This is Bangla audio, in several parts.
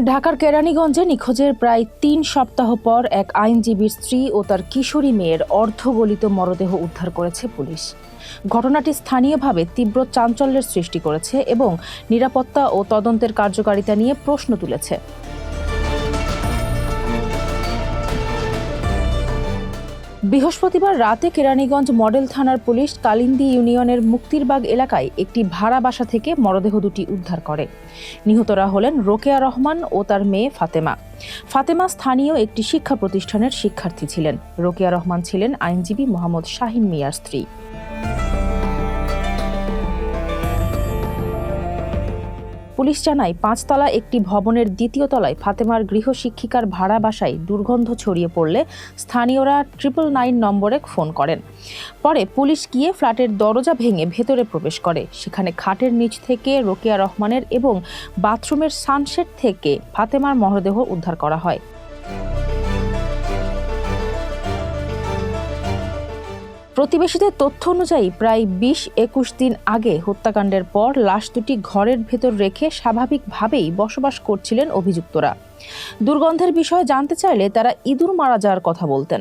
ঢাকার কেরানীগঞ্জে নিখোঁজের প্রায় ৩ সপ্তাহ পর এক আইনজীবীর স্ত্রী ও তার কিশোরী মেয়ের অর্ধগলিত মরদেহ উদ্ধার করেছে পুলিশ। ঘটনাটি স্থানীয়ভাবে তীব্র চাঞ্চল্যের সৃষ্টি করেছে এবং নিরাপত্তা ও তদন্তের কার্যকারিতা নিয়ে প্রশ্ন তুলেছে। বৃহস্পতিবার রাতে কেরানীগঞ্জ মডেল থানার পুলিশ কালিন্দী ইউনিয়নের মুক্তিরবাগ এলাকায় একটি ভাড়া বাসা থেকে মরদেহ দুটি উদ্ধার করে। নিহতরা হলেন রোকেয়া রহমান ও তার মেয়ে ফাতেমা। ফাতেমা স্থানীয় একটি শিক্ষা প্রতিষ্ঠানের শিক্ষার্থী ছিলেন। রোকেয়া রহমান ছিলেন আইনজীবী মোহাম্মদ শাহিন মিয়ার স্ত্রী। পুলিশ জানায়, ৫ তলা একটি ভবনের ২য় তলায় ফাতেমার গৃহশিক্ষিকার ভাড়া বাসায় দুর্গন্ধ ছড়িয়ে পড়লে স্থানীয়রা 999 নম্বরে ফোন করেন। পরে পুলিশ গিয়ে ফ্ল্যাটের দরজা ভেঙে ভেতরে প্রবেশ করে। সেখানে খাটের নিচ থেকে রোকেয়া রহমানের এবং বাথরুমের সানশেড থেকে ফাতেমার মরদেহ উদ্ধার করা হয়। প্রতিবেশীদের তথ্য অনুযায়ী প্রায় ২০-২১ দিন আগে হত্যাকাণ্ডের পর লাশ দুটি ঘরের ভেতর রেখে স্বাভাবিকভাবেই বসবাস করছিলেন অভিযুক্তরা। দুর্গন্ধের বিষয়ে জানতে চাইলে তারা ইঁদুর মারা যাওয়ার কথা বলতেন।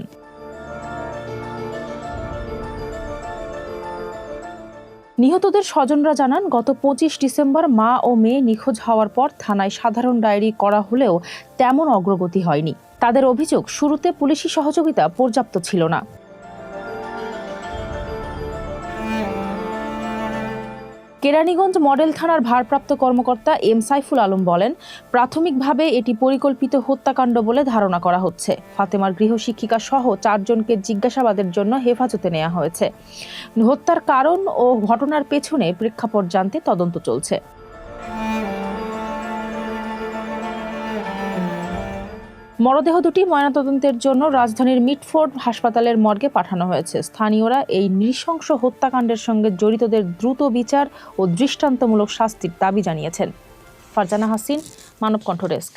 নিহতদের স্বজনরা জানান, গত ২৫ ডিসেম্বর মা ও মেয়ে নিখোঁজ হওয়ার পর থানায় সাধারণ ডায়েরি করা হলেও তেমন অগ্রগতি হয়নি। তাদের অভিযোগ, শুরুতে পুলিশি সহযোগিতা পর্যাপ্ত ছিল না। কেরানীগঞ্জ মডেল থানার ভারপ্রাপ্ত কর্মকর্তা এম সাইফুল আলম বলেন, প্রাথমিকভাবে এটি পরিকল্পিত হত্যাকাণ্ড বলে ধারণা করা হচ্ছে। ফাতেমার গৃহশিক্ষিকা সহ 4 জনকে জিজ্ঞাসাবাদের জন্য হেফাজতে নেওয়া হয়েছে। হত্যার কারণ ও ঘটনার পেছনে প্রেক্ষাপট জানতে তদন্ত চলছে। মরদেহ দুটি ময়নাতদন্তের জন্য রাজধানীর মিটফোর্ড হাসপাতালের মর্গে পাঠানো হয়েছে। স্থানীয়রা এই নৃশংস হত্যাকাণ্ডের সঙ্গে জড়িতদের দ্রুত বিচার ও দৃষ্টান্তমূলক শাস্তির দাবি জানিয়েছেন। ফারজানা হাসিন, মানবকণ্ঠ ডেস্ক।